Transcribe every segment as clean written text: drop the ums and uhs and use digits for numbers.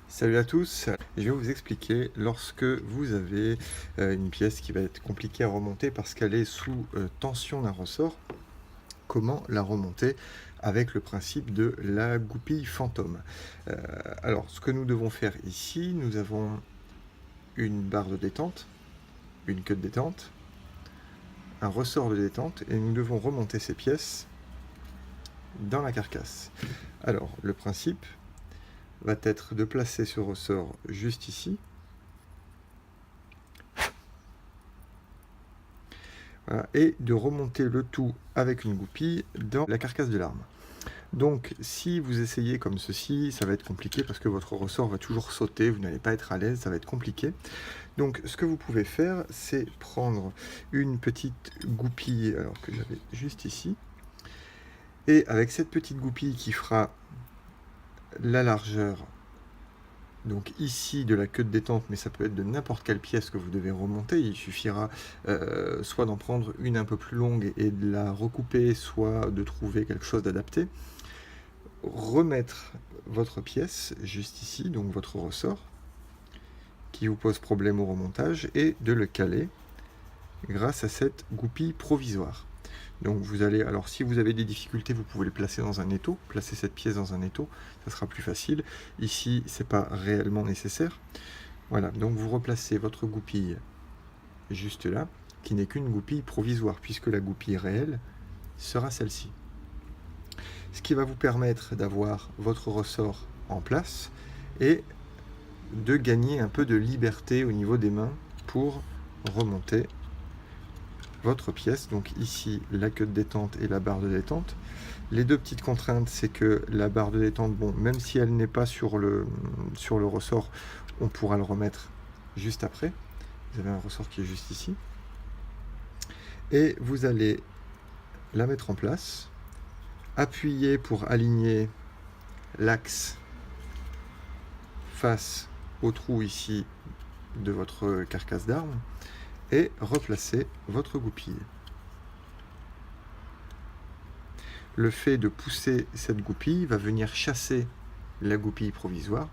Salut à tous, je vais vous expliquer lorsque vous avez une pièce qui va être compliquée à remonter parce qu'elle est sous tension d'un ressort, comment la remonter avec le principe de la goupille fantôme. Alors ce que nous devons faire ici, nous avons une barre de détente, une queue de détente, un ressort de détente et nous devons remonter ces pièces dans la carcasse. Alors le principe va être de placer ce ressort juste ici. Voilà, et de remonter le tout avec une goupille dans la carcasse de l'arme. Donc si vous essayez comme ceci, ça va être compliqué parce que votre ressort va toujours sauter, vous n'allez pas être à l'aise, ça va être compliqué. Donc ce que vous pouvez faire, c'est prendre une petite goupille, alors que j'avais juste ici, et avec cette petite goupille qui fera la largeur donc ici de la queue de détente, mais ça peut être de n'importe quelle pièce que vous devez remonter. Il suffira soit d'en prendre une un peu plus longue et de la recouper, soit de trouver quelque chose d'adapté. Remettre votre pièce juste ici, donc votre ressort, qui vous pose problème au remontage, et de le caler grâce à cette goupille provisoire. Donc vous allez, alors si vous avez des difficultés, vous pouvez le placer dans un étau, placer cette pièce dans un étau, ça sera plus facile. Ici, c'est pas réellement nécessaire. Voilà, donc vous replacez votre goupille juste là, qui n'est qu'une goupille provisoire, puisque la goupille réelle sera celle-ci. Ce qui va vous permettre d'avoir votre ressort en place et de gagner un peu de liberté au niveau des mains pour remonter votre pièce. Donc ici, la queue de détente et la barre de détente. Les deux petites contraintes, c'est que la barre de détente, bon, même si elle n'est pas sur le ressort, on pourra le remettre juste après. Vous avez un ressort qui est juste ici. Et vous allez la mettre en place, appuyer pour aligner l'axe face au trou ici de votre carcasse d'arme et replacer votre goupille. Le fait de pousser cette goupille va venir chasser la goupille provisoire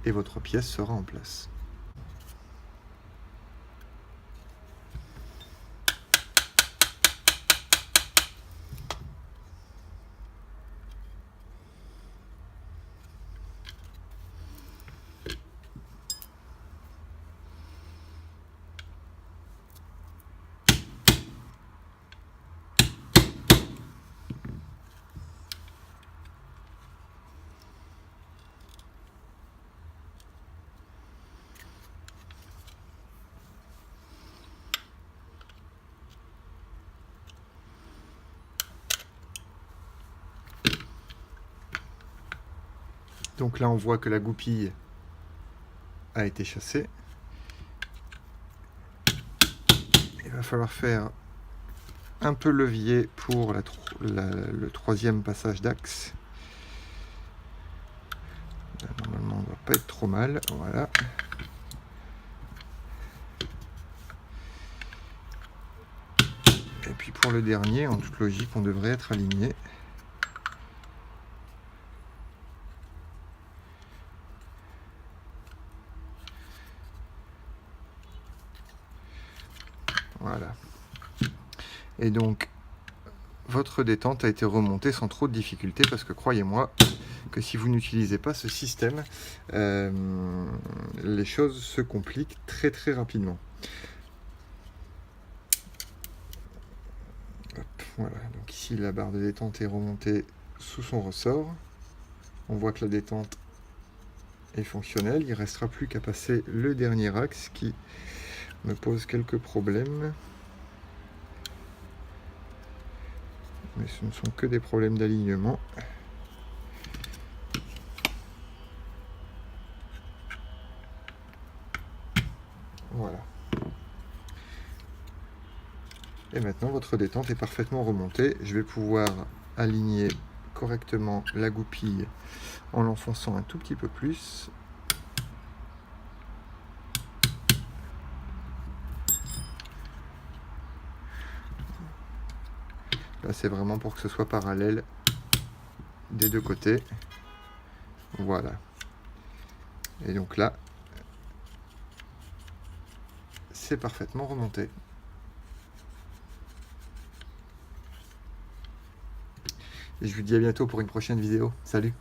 et votre pièce sera en place. Donc là, on voit que la goupille a été chassée. Il va falloir faire un peu levier pour le troisième passage d'axe. Normalement, on ne doit pas être trop mal. Voilà. Et puis pour le dernier, en toute logique, on devrait être aligné. Voilà. Et donc, votre détente a été remontée sans trop de difficultés parce que croyez-moi que si vous n'utilisez pas ce système, les choses se compliquent très très rapidement. Hop, voilà, donc ici la barre de détente est remontée sous son ressort. On voit que la détente est fonctionnelle. Il ne restera plus qu'à passer le dernier axe qui me pose quelques problèmes. Mais ce ne sont que des problèmes d'alignement. Voilà. Et maintenant, votre détente est parfaitement remontée. Je vais pouvoir aligner correctement la goupille en l'enfonçant un tout petit peu plus. Là, c'est vraiment pour que ce soit parallèle des deux côtés. Voilà. Et donc là, c'est parfaitement remonté. Et je vous dis à bientôt pour une prochaine vidéo. Salut!